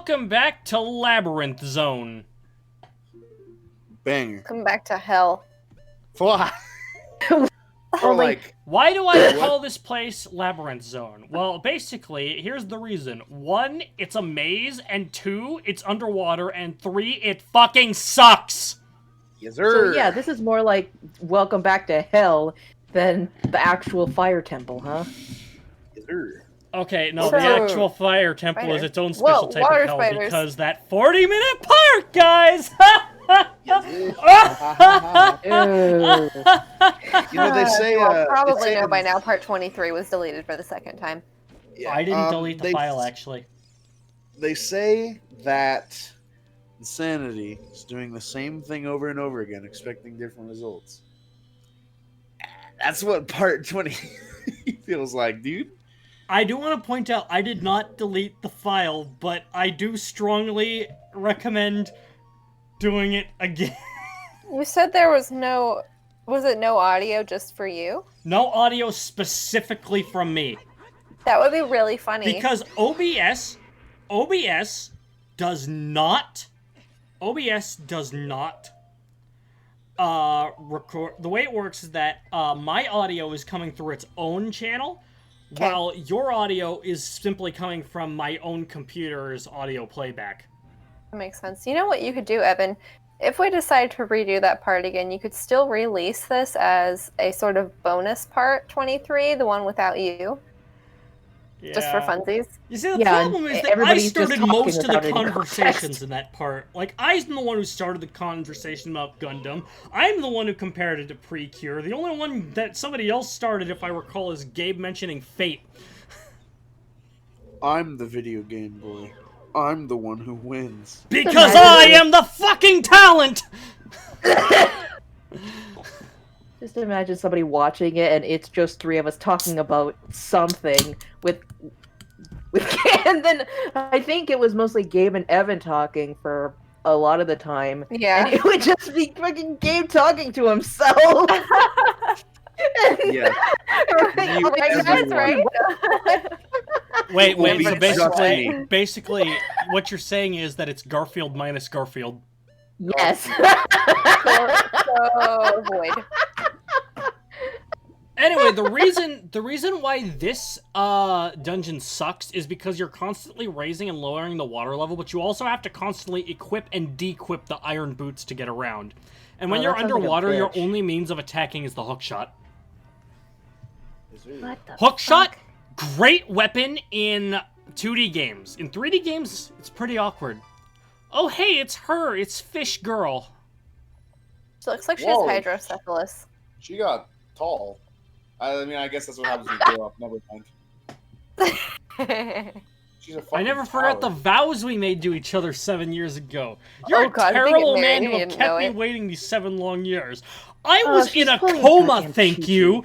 welcome back to Labyrinth Zone. Banger. Come back to hell. Fly. Or like, why do I call this place Labyrinth Zone? Well, basically, here's the reason. 1, it's a maze, and 2, it's underwater, and 3, it fucking sucks! yes, sir. So yeah, this is more like Welcome Back to Hell than the actual fire temple, huh? Yes, sir. Okay, no, So- the actual fire temple is its own special Whoa, type water of hell, spiders. because that 40-minute part, guys! Ew. You know, they say, you all they probably say know by now part 23 was deleted for the second time. Yeah, I didn't delete the they- file, actually. They say that insanity is doing the same thing over and over again, expecting different results. That's what part 20 feels like, dude. I do want to point out, I did not delete the file, but I do strongly recommend doing it again. You said there was no... Was it no audio just for you? No audio specifically from me. That would be really funny. Because OBS does not record. The way it works is that my audio is coming through its own channel, Okay. while your audio is simply coming from my own computer's audio playback. That makes sense. You know what you could do, Evan? If we decide to redo that part again, you could still release this as a sort of bonus part 23, the one without you. Just for funsies. You see, the Yeah, problem is that I everybody's just started talking most of the without any conversations context. in that part. Like, I'm the one who started the conversation about Gundam. I'm the one who compared it to Precure. The only one that somebody else started, if I recall, is Gabe mentioning Fate. I'm the video game boy. I'm the one who wins. Because I am the fucking talent! Just imagine somebody watching it and it's just 3 of us talking about something with and then I think it was mostly Gabe and Evan talking for a lot of the time. Yeah. And it would just be fucking Gabe talking to himself. Yeah. Like, You oh my God, That's right. Wait, Will be so basically, just basically, what you're saying is that it's Garfield minus Garfield. Yes. So void. Anyway, the reason why this dungeon sucks is because you're constantly raising and lowering the water level, but you also have to constantly equip and de-equip the iron boots to get around. And when Oh, you're that sounds like a underwater, your bitch. only means of attacking is the hook shot. What the Hook shot, fuck? great weapon in 2D games. In 3D games, it's pretty awkward. Oh hey, it's her, it's Fish Girl. She looks like she Whoa. has hydrocephalus. She got tall. I mean, I guess that's what happens when you grow up. Never mind. She's a fucking I never forgot the tower. vows we made to each other 7 years ago. You're Oh a God, if they get terrible married, man you to have didn't kept know me it. waiting these 7 long years. I Oh, was she's in a pulling coma, goddamn thank cheeky. you.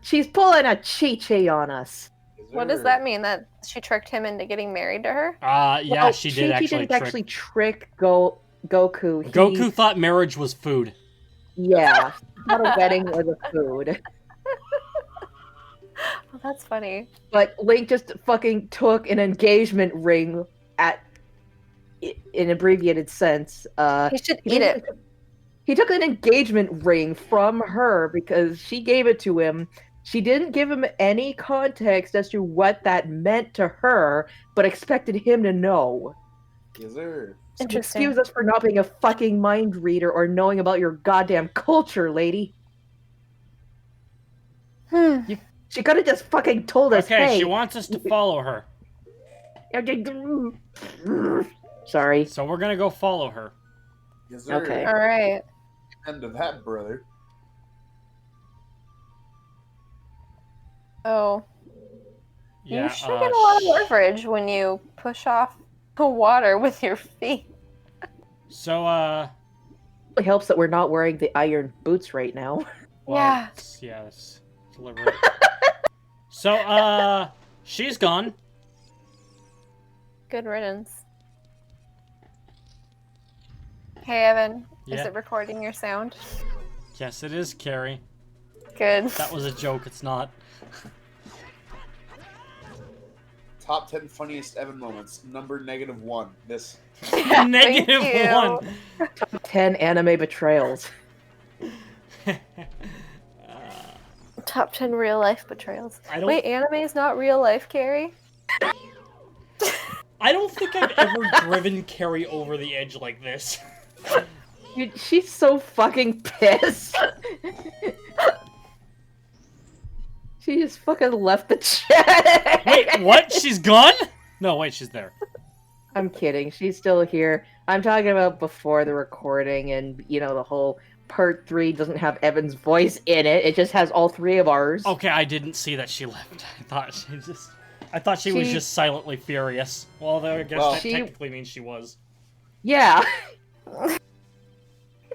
She's pulling a chi-chi on us. What does that mean? That she tricked him into getting married to her? Yeah, Well, she did Chi-Chi actually didn't trick. actually trick Goku. Goku thought marriage was food. Yeah, not a wedding or the food. Oh, that's funny. But Link just fucking took an engagement ring in abbreviated sense. He should eat it. He took an engagement ring from her because she gave it to him. She didn't give him any context as to what that meant to her, but expected him to know. Yes, sir. So Interesting. excuse us for not being a fucking mind reader or knowing about your goddamn culture, lady. She could have just fucking told us, Okay, hey. she wants us to follow her. Sorry. So we're gonna go follow her. Yes, sir. Okay. All right. End of that, brother. Oh, Yeah, you sure get a lot of leverage when you push off the water with your feet. So, It helps that we're not wearing the iron boots right now. well, Yeah. it's deliberate. So, she's gone. Good riddance. Hey, Evan. Is Yeah. it recording your sound? Yes, it is, Kari. Good. That was a joke, it's not. top 10 funniest Evan moments. Number -1. This. Negative you. 1. 10 anime betrayals. Top 10 real life betrayals. I don't- Wait, anime is not real life, Kari? I don't think I've ever driven Kari over the edge like this. Dude, she's so fucking pissed. She just fucking left the chat. Wait, what? She's gone? No, wait, she's there. I'm kidding. She's still here. I'm talking about before the recording, and you know the whole part 3 doesn't have Evan's voice in it. It just has all 3 of ours. Okay, I didn't see that she left. I thought she was just silently furious. Well, I guess Well, that she- technically means she was. Yeah.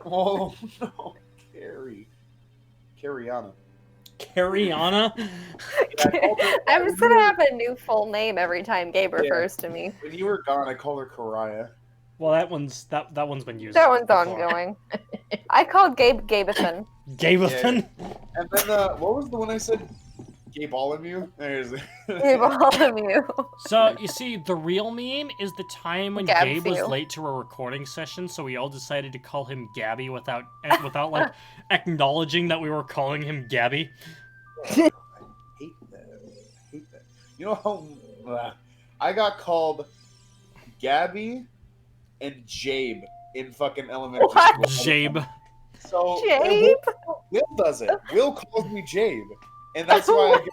Oh no, Kari. Kariana. Kariana? I'm just gonna have a new full name every time Gabe refers to me. When you were gone, I called her Karaya. Well, that one's been used. That one's before. ongoing. I called Gabe Gabeathan. Gabeathan? And then what was the one I said? Gabe all of you? There's Gabe all of you. So, you see, the real meme is the time when Gab Gabe was feel. late to a recording session, so we all decided to call him Gabby without like, acknowledging that we were calling him Gabby. hate that. I hate that. You know how I got called Gabby and Jabe in fucking elementary What? school. Jabe. So Jabe? Will does it. Will calls me Jabe, and that's why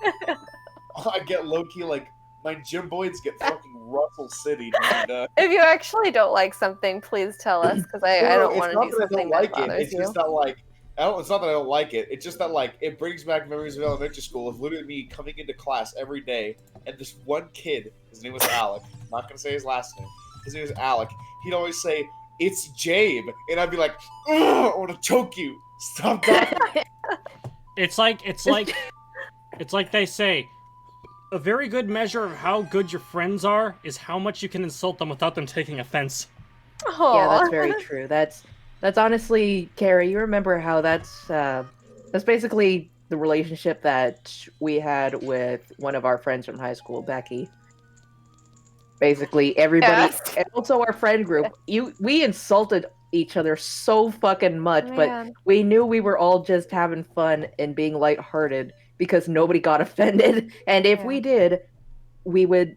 I get low key like my gym boys get fucking Russell City. And, If you actually don't like something, please tell us, because I don't want to do something that bothers It's you. just that like it's not that I don't like it. It's just that like it brings back memories of elementary school of literally me coming into class every day and this one kid, his name was Alec. I'm not gonna say his last name. His name was Alec. He'd always say, "It's Jabe," and I'd be like, "Ugh, I want to choke you. Stop that." It's like they say, a very good measure of how good your friends are is how much you can insult them without them taking offense. Yeah, that's very true. That's honestly, Kari, you remember how that's basically the relationship that we had with one of our friends from high school, Becky. Basically, everybody, Yes. and also our friend group, we insulted each other so fucking much, but Man. we knew we were all just having fun and being lighthearted because nobody got offended. And if we did, we would,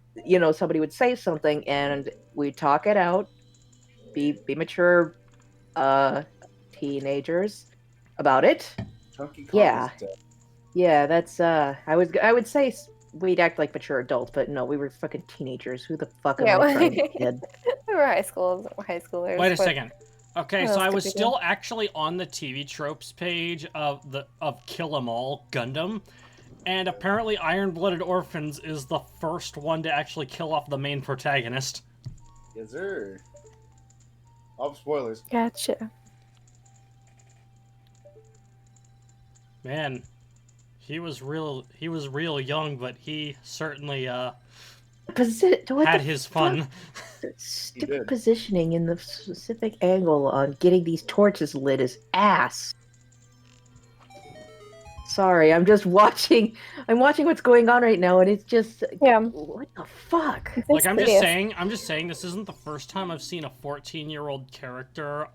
somebody would say something and we'd talk it out, be mature teenagers about it. Chunky Yeah. Kong is dead. Yeah, that's I would say we'd act like mature adults, but no, we were fucking teenagers. Who the fuck am Yeah, I trying to be kid? We were high schoolers. Wait a but- second. Okay, What so else I could was we do? still actually on the TV tropes page of Kill 'Em All Gundam, and apparently Iron-Blooded Orphans is the first one to actually kill off the main protagonist. Yes, sir. Oh, spoilers. Gotcha. Man, he was real young, but he certainly had his fun. Stupid did. positioning in the specific angle on getting these torches lit is ass. Sorry, I'm just watching. I'm watching what's going on right now, and it's just Yeah. what the fuck? Like I'm just saying this isn't the first time I've seen a 14-year-old character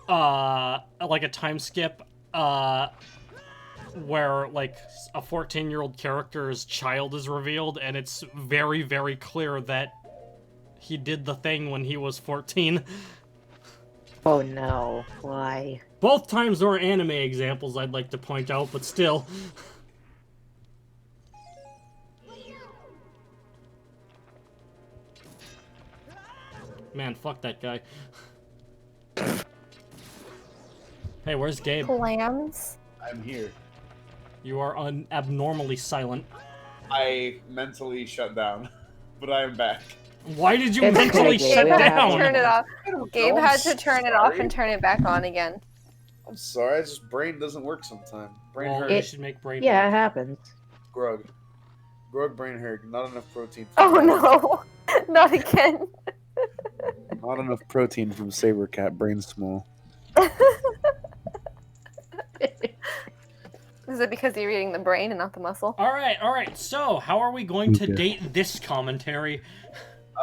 like a time skip where like a 14-year-old character's child is revealed and it's very, very clear that he did the thing when he was 14. Oh no! Why? Both times there were anime examples I'd like to point out, but still. Man, fuck that guy. Hey, where's Gabe? Clams. I'm here. You are abnormally silent. I mentally shut down, but I am back. Why did you It's mentally okay, shut Gabe. down? Turn it off. I don't Gabe know, had I'm to turn it off sorry. and turn it back on again. I'm sorry, it's just brain doesn't work sometimes. Brain Well, hurt. you should make brain. Yeah, it happens. Grog, brain hurt. Not enough protein. Oh no! Not again. Not enough protein from Saber Cat. Brain small. Is it because you're eating the brain and not the muscle? All right. So, how are we going to Okay. date this commentary?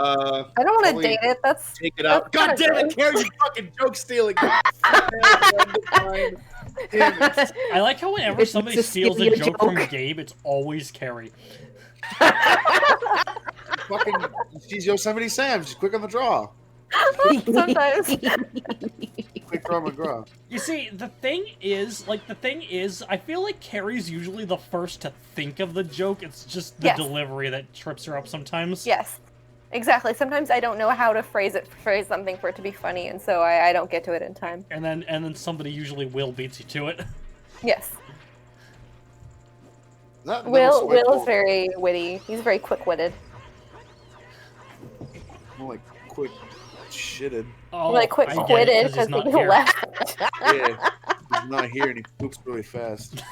I don't want to Probably date it. That's Take it out. God That's damn kinda it, Kari, you fucking joke stealing. Damn it. I like how whenever It's somebody a steals a Cecilia joke from joke. Gabe, it's always Kari. Fucking, she's Yosemite Sam. She's quick on the draw. sometimes. Quick draw McGraw. You see, the thing is, I feel like Kari's usually the first to think of the joke. It's just the Yes. delivery that trips her up sometimes. Yes, exactly. Sometimes I don't know how to phrase something for it to be funny, and so I don't get to it in time. And then somebody usually will beats you to it. Yes, That Will is very witty. He's very quick-witted. More like quick shitted. Oh, Like I get it, quick-witted 'cause he's because not he here. left. Yeah, he's not here and he poops really fast.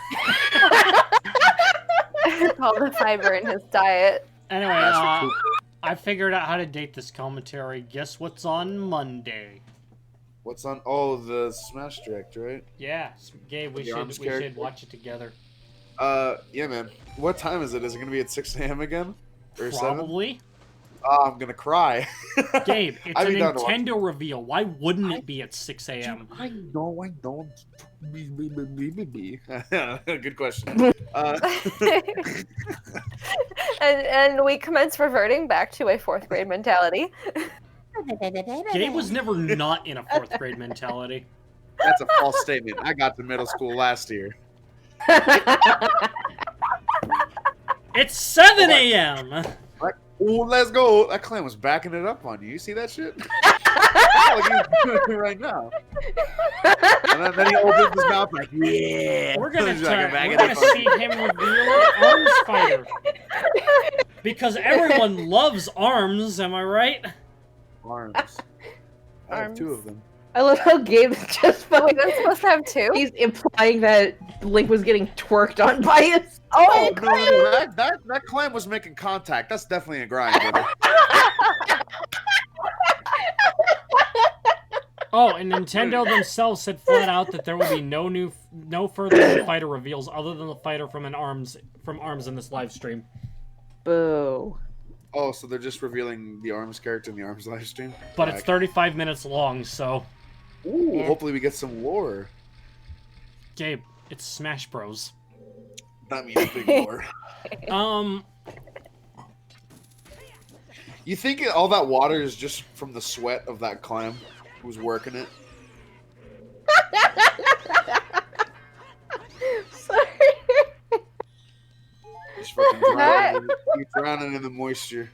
All the fiber in his diet. Anyway, Fast poop. I figured out how to date this commentary. Guess what's on Monday? What's on? Oh, the Smash Direct, right? Yeah, Gabe, we The arms should character? watch it together. Yeah, man. What time is it? Is it gonna be at 6 a.m. again? Or 7? Probably. I'm gonna cry. Gabe, it's I'd a be down to watch Nintendo reveal. Why wouldn't it be at 6 a.m.? I know. Good question. and we commence reverting back to a 4th grade mentality. Gabe was never not in a 4th grade mentality. That's a false statement. I got to middle school last year. It's 7 a.m. Oh, let's go. That clan was backing it up on you. You see that shit? Like he's doing it right now. And then he opens his mouth like, yeah. We're gonna He's like, "Back we're it gonna up on see him reveal Arms Fighter because everyone loves arms. Am I right? Arms. I have 2 of them. I love how Gabe's just Wait, fucking. I'm supposed to have 2? He's implying that Link was getting twerked on by his. Oh, no, that clan was making contact. That's definitely a grind, brother. Oh, and Nintendo themselves said flat out that there will be no further fighter reveals other than the fighter from Arms in this live stream. Boo. Oh, so they're just revealing the Arms character in the Arms live stream? But it's 35 minutes long, so Ooh, Yeah. hopefully we get some lore. Gabe, it's Smash Bros. That means big lore. You think all that water is just from the sweat of that clam who's working it? Sorry. Just fucking drowning, you're drowning in the moisture.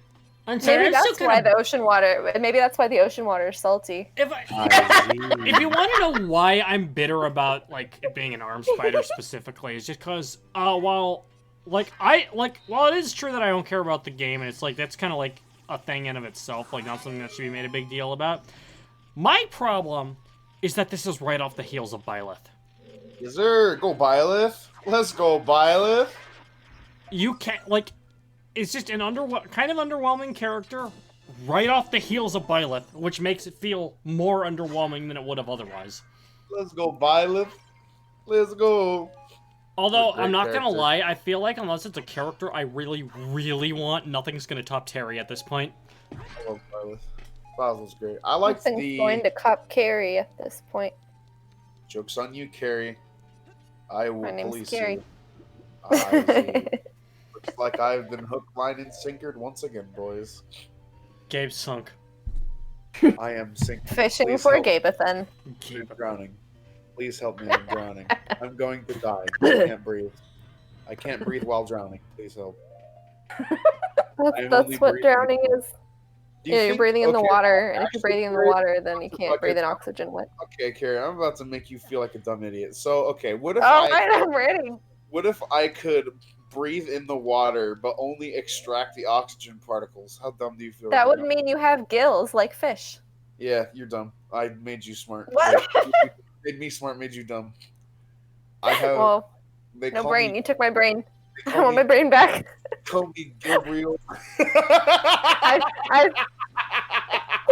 I'm sorry, Maybe I'm that's still why kinda- the ocean water. Maybe that's why the ocean water is salty. If you want to know why I'm bitter about like it being an arms fighter specifically, it's just because while it is true that I don't care about the game, and it's like that's kind of like a thing in of itself, like not something that should be made a big deal about. My problem is that this is right off the heels of Byleth. Is there go Byleth? Let's go Byleth. You can't like, it's just an kind of underwhelming character right off the heels of Byleth, which makes it feel more underwhelming than it would have otherwise. Let's go Byleth. Let's go. Although, Great I'm not gonna character. lie, I feel like unless it's a character I really, really want, nothing's gonna top Terry at this point. I love Byleth. Byleth was great. I like Nothing's the going to cop Kari at this point. joke's on you, Kari. I will My name's police Kari. you. I see. Looks like I've been hooked, line, and sinkered once again, boys. Gabe sunk. I am sinking. Fishing Please for help. Gabathan. I'm Gabe. drowning. Please help me. I'm drowning. I'm going to die. I can't breathe. I can't breathe while drowning. Please help. I'm That's only what breathing. drowning is. Do you Yeah, you're think- breathing in the okay, water, and if actually, you're breathing in the Kari- water, then you can't Okay. breathe in oxygen. What? Okay, Kari, I'm about to make you feel like a dumb idiot. So, okay, what if All right, I'm ready. what if I could breathe in the water but only extract the oxygen particles? How dumb do you feel? That right would now? mean you have gills like fish. Yeah, you're dumb. I made you smart. What? Wait, you made me smart, made you dumb. I have. Well, they no call brain. Me, You took my brain. they I call want me, my brain back. call me Gabriel. I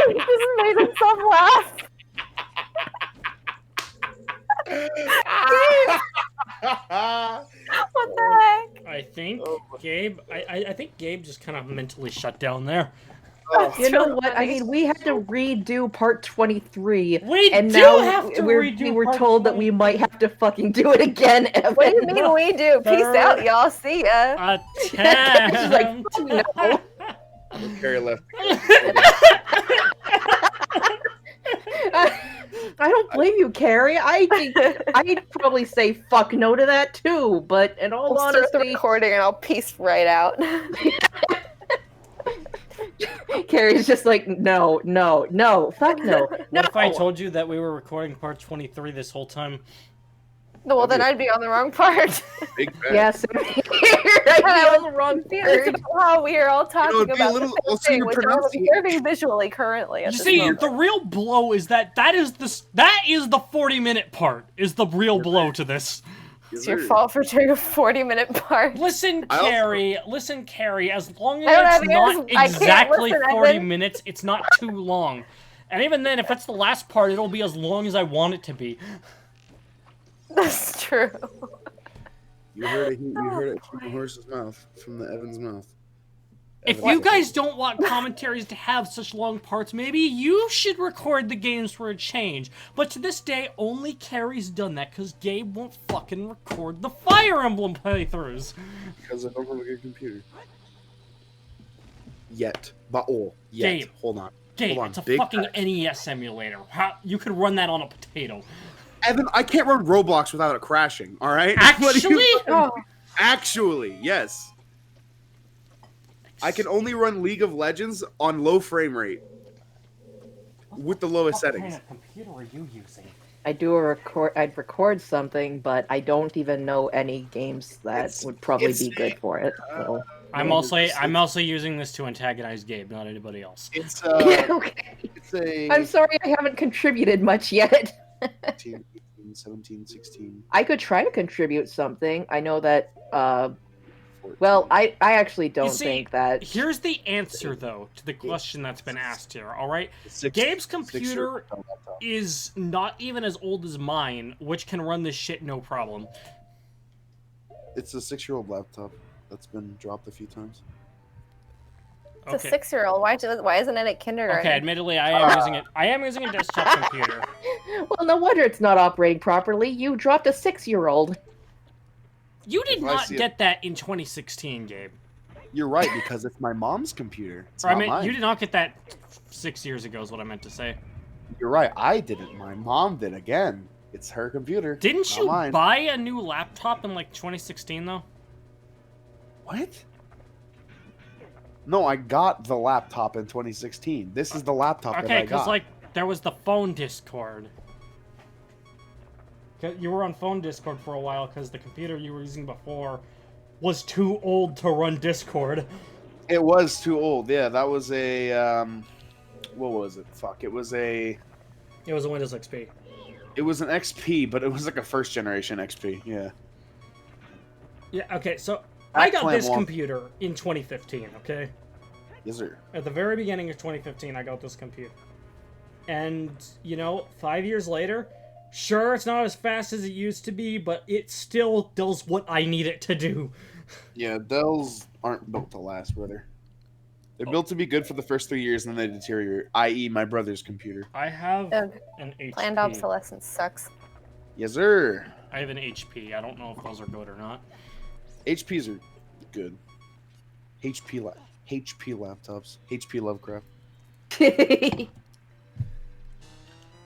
he just made himself laugh. I think Oh. Gabe. I think Gabe just kind of mentally shut down there. Oh, You know really what? I funny. mean, we had to redo part 23, We and do now have to we redo were part told that we might have to fucking do it again, Evan. What do you mean we do? Peace out, y'all. See ya. She's like, Attempt. "Fuck no." Carrie left. I don't blame you, Carrie. I think I'd probably say fuck no to that too. But in all We'll start the honesty, recording and I'll peace right out. Carrie's just like, no, fuck no. What if I told you that we were recording part 23 this whole time? Well, then I'd be on the wrong part. Big bang. Yes, I'd be on the wrong It's page. about how we are all talking it'd be a about little- the also same thing, your which I'm pronunciation- observing visually currently at You this see, moment. the real blow is that is the 40-minute part. Is the real blow to this. It's your fault for doing a 40-minute part. Listen, I also- Carrie. As long I don't as have it's not ears, I can't exactly listen, 40 Evan. minutes, it's not too long. And even then, if it's the last part, it'll be as long as I want it to be. That's true. You heard it. You heard it from the horse's mouth, from the Evan's mouth. If Evan you said guys it. don't want commentaries to have such long parts, maybe you should record the games for a change. But to this day, only Carrie's done that because Gabe won't fucking record the Fire Emblem playthroughs. Because I don't have a good computer. Yet. Yet. Gabe. Hold on. Gabe, Hold on, it's a big fucking facts. NES emulator. How you could run that on a potato? Evan, I can't run Roblox without it crashing, alright? What do you- Actually? Oh, Actually, yes. I can only run League of Legends on low frame rate. With the lowest What settings. kind of computer are you using? I'd record something, but I don't even know any games that It's- would probably it's- be good for it. So. I'm Yeah, also using this to antagonize Gabe, not anybody else. It's Okay. it's a I'm sorry I haven't contributed much yet. 18, 18, 17, 16, I could try to contribute something. I know that 14. well, I actually don't see, think that Here's the answer, though, to the question that's been asked here, alright? Six- Gabe's 6 computer year laptop. is not even as old as mine, which can run this shit no problem. It's a 6-year-old laptop that's been dropped a few times. it's a 6-year-old. Why isn't it at kindergarten? Okay, admittedly, I am using a desktop computer. well, no wonder it's not operating properly. You dropped a 6-year-old. You did If I not see it- get that in 2016, Gabe. You're right, because it's my mom's computer. It's Or, I not mean, mine. you did not get that 6 years ago is what I meant to say. You're right. I didn't. My mom did. Again, it's her computer. Didn't not you mine. buy a new laptop in, like, 2016, though? What? No, I got the laptop in 2016. This is the laptop that Okay, I because, got. like, there was the phone Discord. 'Cause you were on phone Discord for a while because the computer you were using before was too old to run Discord. It was too old. Yeah, that was a what was it? Fuck. It was a It was a Windows XP. it was an XP, but it was like a first generation XP. Yeah. Yeah, okay, so I got this Clam Wall. computer in 2015, okay? Yes, sir. At the very beginning of 2015, I got this computer. And, 5 years later, sure, it's not as fast as it used to be, but it still does what I need it to do. Yeah, Dells aren't built to last, brother. They're built to be good for the first 3 years, and then they deteriorate. I.e., my brother's computer. I have Ugh. an HP. Planned obsolescence sucks. Yes, sir. I have an HP. I don't know if those are good or not. HPs are good. HP laptops. HP Lovecraft.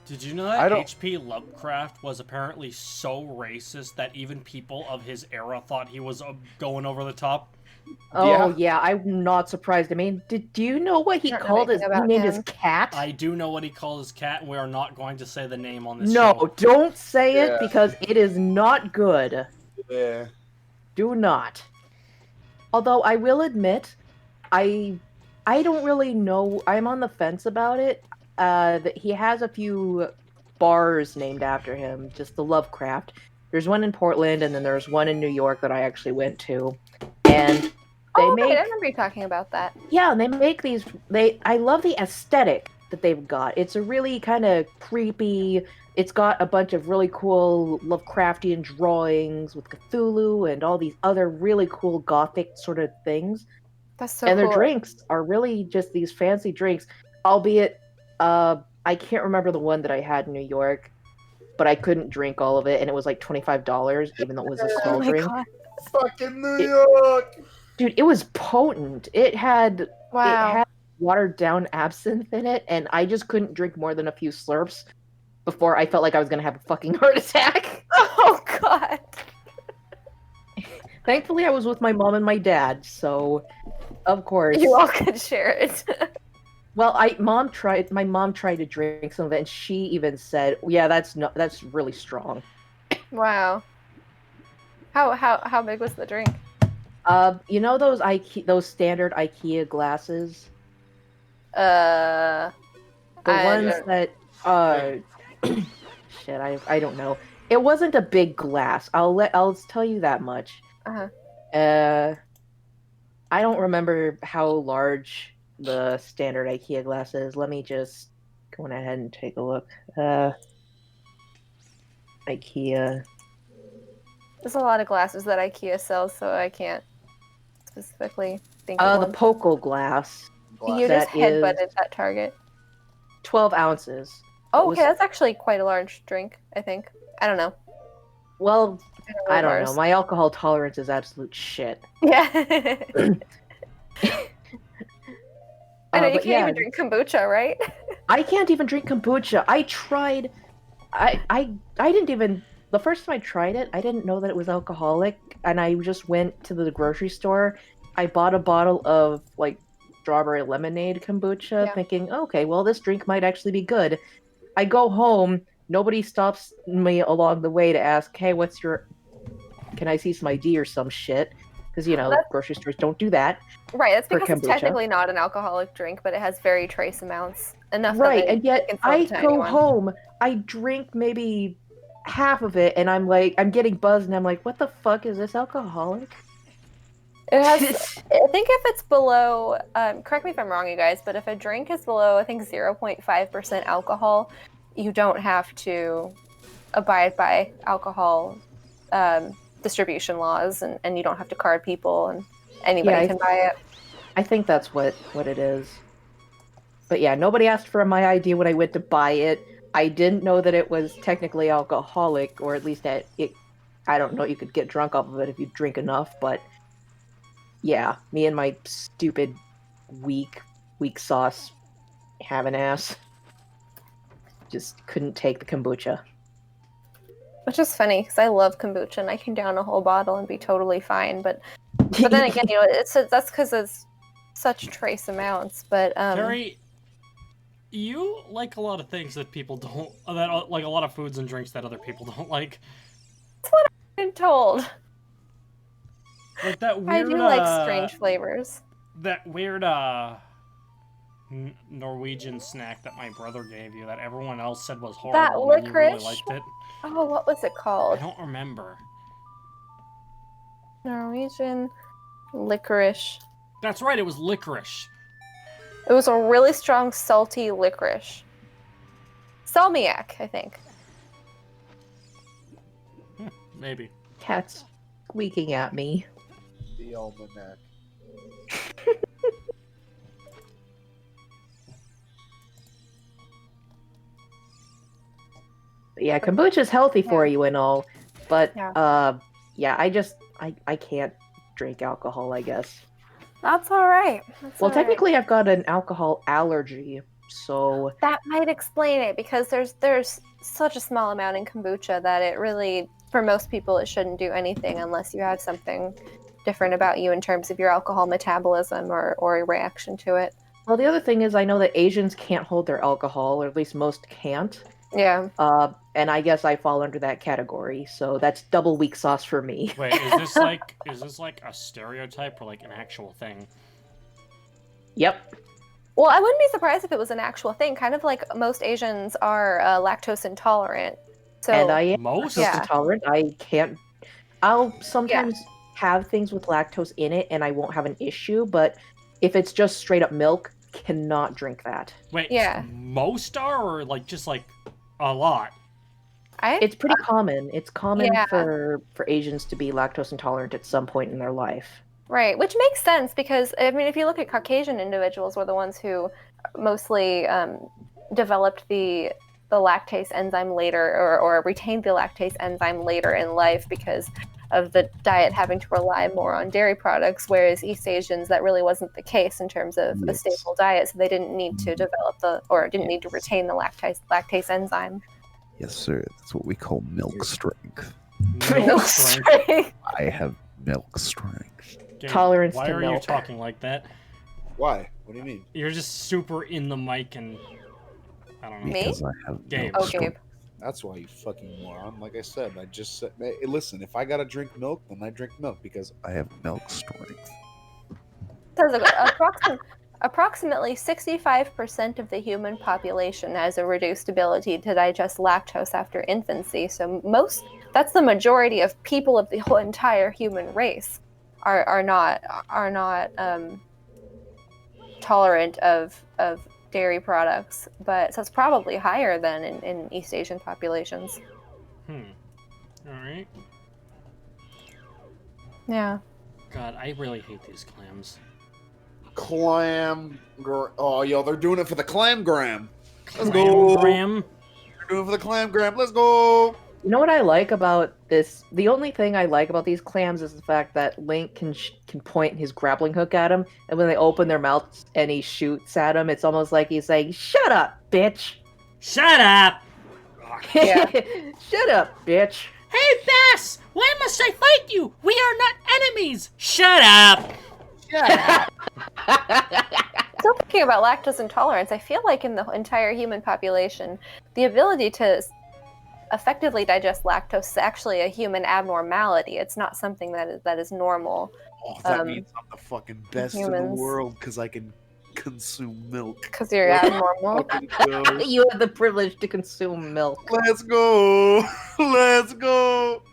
Did you know I that don't- HP Lovecraft was apparently so racist that even people of his era thought he was going over the top? Oh Yeah. yeah, I'm not surprised. I mean, do you know what he Don't know called his? anything He about named his him. cat. I do know what he called his cat, and we are not going to say the name on this No, show. don't say Yeah. it because it is not good. Yeah. Do not. Although I will admit, I don't really know. I'm on the fence about it. That he has a few bars named after him, just the Lovecraft. There's one in Portland, and then there's one in New York that I actually went to, and they Oh, okay, make I remember you talking about that. yeah, they make these. I love the aesthetic that they've got. It's a really kind of creepy, it's got a bunch of really cool Lovecraftian drawings with Cthulhu and all these other really cool gothic sort of things. That's so And their cool. drinks are really just these fancy drinks, albeit I can't remember the one that I had in New York, but I couldn't drink all of it, and it was like $25, even though it was a small Oh my drink. god. Fucking New York. Dude, it was potent. It had Wow. watered down absinthe in it, and I just couldn't drink more than a few slurps before I felt like I was gonna have a fucking heart attack. Oh god. Thankfully, I was with my mom and my dad, so of course. You all could share it. Well, my mom tried to drink some of it, and she even said, "Yeah, that's really strong." Wow. How big was the drink? You know those standard IKEA glasses, Uh, the I ones don't- that shit, I don't know. It wasn't a big glass. I'll tell you that much. Uh-huh. I don't remember how large the standard IKEA glass is. Let me just go ahead and take a look. IKEA. There's a lot of glasses that IKEA sells, so I can't specifically think of The one. Poco glass, You that just headbutted is- that target. 12 ounces. Oh, was- okay, that's actually quite a large drink, I think. I don't know. Well, I don't know. Bars. My alcohol tolerance is absolute shit. Yeah. I know you But can't yeah, even drink kombucha, right? I can't even drink kombucha. I tried. I didn't even. The first time I tried it, I didn't know that it was alcoholic, and I just went to the grocery store. I bought a bottle of like strawberry lemonade kombucha, Yeah. thinking, okay, well, this drink might actually be good. I go home. Nobody stops me along the way to ask, hey, what's your. Can I see some ID or some shit? Because, you know, That's- grocery stores don't do that. Right, that's For because it's kombucha. technically not an alcoholic drink, but it has very trace amounts. Enough Right, that and yet can sell I it to go anyone. home, I drink maybe half of it, and I'm getting buzzed, and I'm like, what the fuck, is this alcoholic? It has, I think if it's below, correct me if I'm wrong, you guys, but if a drink is below, I think 0.5% alcohol, you don't have to abide by alcohol distribution laws, and you don't have to card people, and anybody Yeah, can buy it. I think that's what it is. But yeah, nobody asked for my ID when I went to buy it. I didn't know that it was technically alcoholic, or at least that it. I don't know. You could get drunk off of it if you drink enough, but yeah, me and my stupid weak sauce have an ass. Just couldn't take the kombucha. Which is funny, because I love kombucha, and I can down a whole bottle and be totally fine, but then again, you know, that's because it's such trace amounts, but Kari, you like a lot of things that people don't, that like a lot of foods and drinks that other people don't like. I've been told. Like that I weird, do like strange flavors. that weird, Norwegian snack that my brother gave you that everyone else said was horrible. That and you really licorice? liked it. Oh, what was it I called? don't remember. Norwegian licorice. That's right, it was licorice. It was a really strong, salty licorice. Salmiak, I think. Maybe. Cat's squeaking at me. The almanac. Yeah, kombucha's healthy for Yeah. you and all, but Yeah. yeah, I can't drink alcohol, I guess. That's all right. Well, technically I've got an alcohol allergy, so that might explain it, because there's such a small amount in kombucha that it really, for most people, it shouldn't do anything unless you have something different about you in terms of your alcohol metabolism or a reaction to it. well, the other thing is I know that Asians can't hold their alcohol, or at least most can't. Yeah. And I guess I fall under that category, so that's double weak sauce for me. Wait, is this like a stereotype or like an actual thing? Yep. Well, I wouldn't be surprised if it was an actual thing. Kind of like most Asians are lactose intolerant. So And I am Most? lactose Yeah. intolerant. I'll sometimes have things with lactose in it and I won't have an issue, but if it's just straight up milk, cannot drink that. Wait, Yeah. most are, or like just like a lot? It's pretty common. It's common Yeah. for Asians to be lactose intolerant at some point in their life. Right, which makes sense because I mean, if you look at Caucasian individuals, were the ones who mostly developed the lactase enzyme later, or retained the lactase enzyme later in life because of the diet having to rely more on dairy products. Whereas East Asians, that really wasn't the case in terms of a Yes. staple diet, so they didn't need to develop didn't need to retain the lactase enzyme. Yes, sir. That's what we call milk strength. Milk strength. I have milk strength. Gabe, Tolerance why to are milk. you talking like that? Why? What do you mean? You're just super in the mic and I don't know. Me? Because I have Gabe. milk Oh, Gabe. strength. That's why, you fucking moron. Like I said, I just said, hey, listen, if I gotta drink milk, then I drink milk because I have milk strength. Says approximately 65% of the human population has a reduced ability to digest lactose after infancy. So that's the majority of people of the whole entire human race are not tolerant of dairy products. But so it's probably higher than in East Asian populations. All right. Yeah. God, I really hate these clams. Oh, yo, they're doing it for the clamgram. Let's go. Clamgram. They're doing it for the clamgram. Let's go. You know what I like about this? The only thing I like about these clams is the fact that Link can point his grappling hook at him, and when they open their mouths and he shoots at him, it's almost like he's saying, "Shut up, bitch! Shut up! Yeah. Shut up, bitch!" Hey, Bass! Why must I fight you? We are not enemies! Shut up! Yeah. Still thinking about lactose intolerance, I feel like in the entire human population, the ability to effectively digest lactose is actually a human abnormality. It's not something that is normal. Oh, that means I'm the fucking best in the humans. world because I can consume milk. Because you're abnormal. Fucking go. You have the privilege to consume milk. Let's go. Let's go.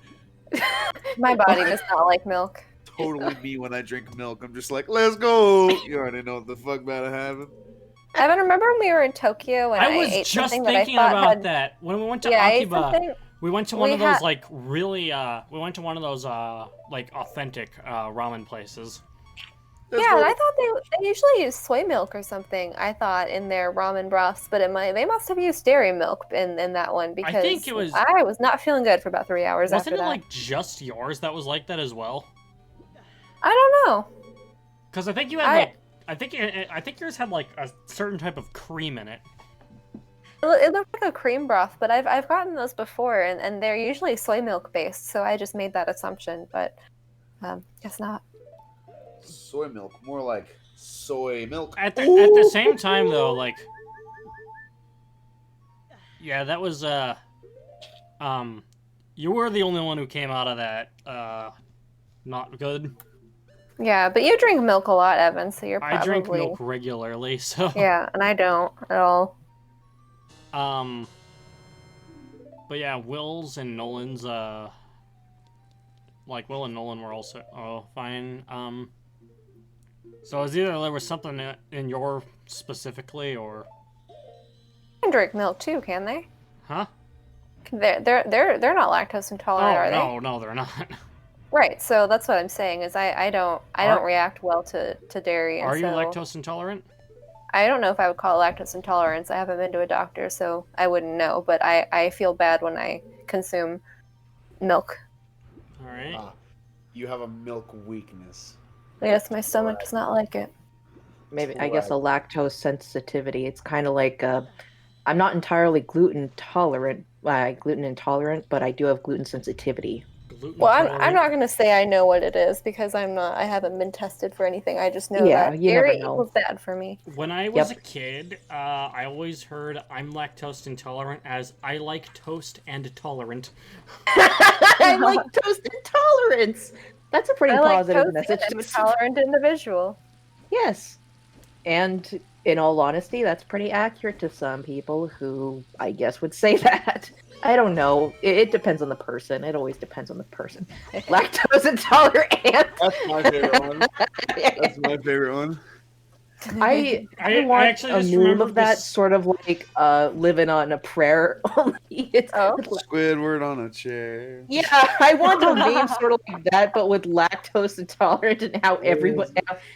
My body does not like milk. Totally me when I drink milk. I'm just like, let's go. You already know what the fuck about to happen. Evan, remember when we were in Tokyo and I I was ate just something that I thinking thought about had... that. When we went to Yeah, I ate Akiba, something... we went to one we of those, had- like, really, we went to one of those, like, authentic, ramen places. Let's Yeah, go. and I thought they usually use soy milk or something, I thought, in their ramen broths, but they must have used dairy milk in that one because think it was- I was not feeling good for about 3 hours Wasn't after it, that. like, just yours that was like that as well? I don't know. Because I think you had, like, I think yours had, like, a certain type of cream in it. It looked like a cream broth, but I've gotten those before, and they're usually soy milk based, so I just made that assumption, but guess not. Soy milk, more like soy milk. At the same time, though, like... Yeah, that was, you were the only one who came out of that, not good. Yeah, but you drink milk a lot, Evan, so you're probably... I drink milk regularly, so... Yeah, and I don't at all. But yeah, Will's and Nolan's, like, Will and Nolan were also, fine. So it's either there was something in your specifically, or... They can drink milk too, can they? Huh? They're not lactose intolerant, are they? No, they're not. Right, so that's what I'm saying is I don't react well to dairy. And Are you so lactose intolerant? I don't know if I would call it lactose intolerance. I haven't been to a doctor, so I wouldn't know. But I feel bad when I consume milk. Alright. You have a milk weakness. Yes, my stomach does not like it. Maybe I guess a lactose sensitivity. It's kind of like I'm not entirely gluten intolerant, but I do have gluten sensitivity. Gluten Well, I'm intolerant? not gonna say I know what it is because I haven't been tested for anything. I just know Yeah, that you never dairy know. equals bad for me. When I was Yep. a kid, I always heard I'm lactose intolerant as I like toast and tolerant. I like toast intolerance. That's a pretty I like positive toast message. and I'm a tolerant individual. Yes. And in all honesty, that's pretty accurate to some people who I guess would say that. I don't know. It depends on the person. It always depends on the person. Lactose intolerant. That's my favorite one. That's my favorite one. I I want actually a just meme remembered of that this- sort of like living on a prayer. Only it's Oh. Squidward on a chair. yeah, I want a meme sort of like that, but with lactose intolerant and how everybody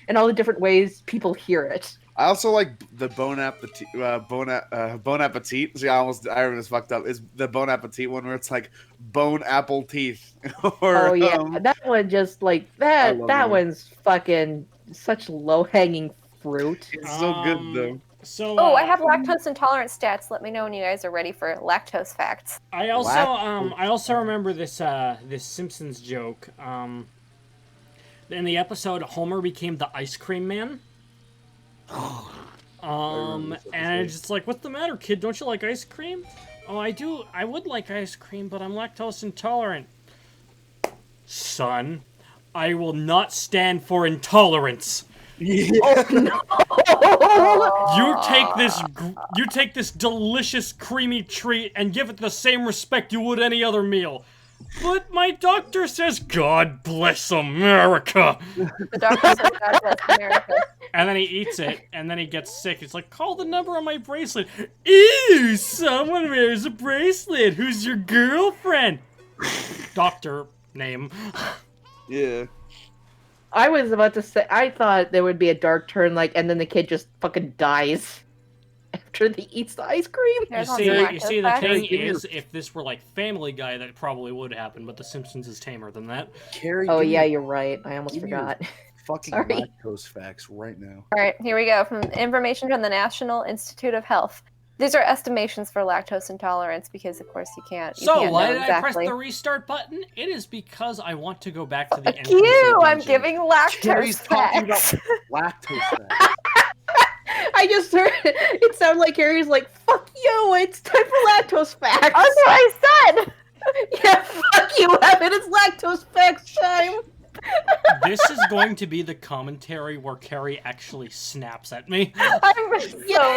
and all the different ways people hear it. I also like the Bon Appetit. Bon Appetit. See, I already fucked up. Is the Bon Appetit one where it's like bone apple teeth? Or Oh yeah, that one just like I that. love That it. one's fucking such low hanging fruit. It's so good though. So Oh, I have lactose intolerant stats. Let me know when you guys are ready for lactose facts. I also Lactose. I also remember this this Simpsons joke. In the episode, Homer became the ice cream man. remember this And it's just like, what's the matter, kid? Don't you like ice cream? Oh, I do. I would like ice cream, but I'm lactose intolerant. Son, I will not stand for intolerance. You take this delicious creamy treat and give it the same respect you would any other meal. But my doctor says, God bless America. The doctor says God bless America. And then he eats it, and then he gets sick. It's like, call the number on my bracelet. Ew, someone wears a bracelet. Who's your girlfriend? Doctor name. Yeah. I was about to say, I thought there would be a dark turn, like, and then the kid just fucking dies after he eats the ice cream. You There's see, also you see, the lactose thing facts. is, if this were like Family Guy, that probably would happen, but The Simpsons is tamer than that. Carrie. Oh give me yeah, you're right. I almost give me your forgot. fucking Sorry. lactose facts right now. All right, here we go. From information from the National Institute of Health. These are estimations for lactose intolerance because, of course, you can't So, why know did I exactly. press the restart button? It is because I want to go back to the Fuck entrance of the you! I'm dungeon. giving lactose Carrie's talking facts. about lactose facts. I just heard it sounded like Harry's like, "Fuck you! It's time for lactose facts." That's what I said. Yeah, fuck you, Evan. It's lactose facts time. This is going to be the commentary where Kari actually snaps at me. I'm so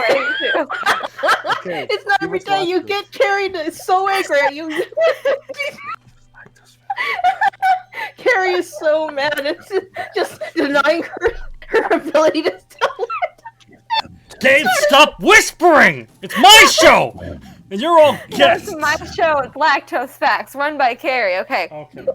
ready to. Okay, It's not give every us day you lactose. get carried so angry at you. Lactose facts. Carrie is so mad. It's just denying her ability to tell. Gabe, stop whispering! It's my show! And you're all guests! It's my show. It's Lactose Facts, run by Kari. Okay. Okay.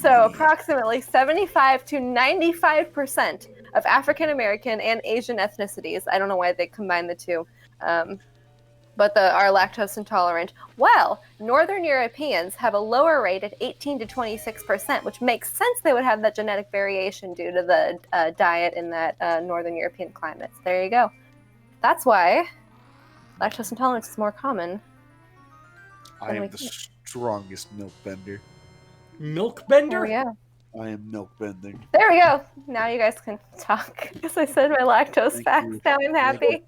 So approximately 75 to 95% of African American and Asian ethnicities, I don't know why they combine the two, but are lactose intolerant, while Northern Europeans have a lower rate at 18 to 26%, which makes sense they would have that genetic variation due to the diet in that Northern European climate. So there you go. That's why lactose intolerance is more common. I am the strongest milk bender. Milk There bender? we go. I am milk bending. There we go. Now you guys can talk. Because I said my lactose Thank facts. you. Now I'm happy.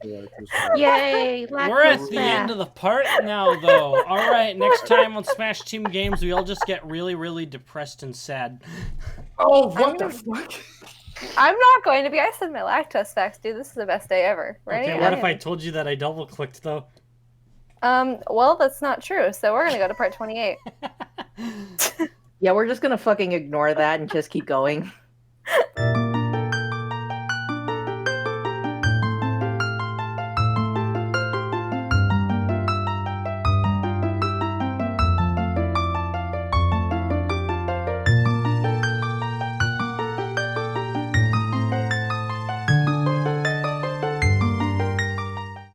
Yay! We're at the end of the part now, though. Alright, next time on Smash Team Games, we all just get really, really depressed and sad. Oh, what the fuck? I'm not going to be. I said my lactose facts, dude. This is the best day ever. Ready? Okay, what if I told you that I double-clicked, though? Well, that's not true. So we're going to go to part 28. Yeah, we're just gonna fucking ignore that and just keep going.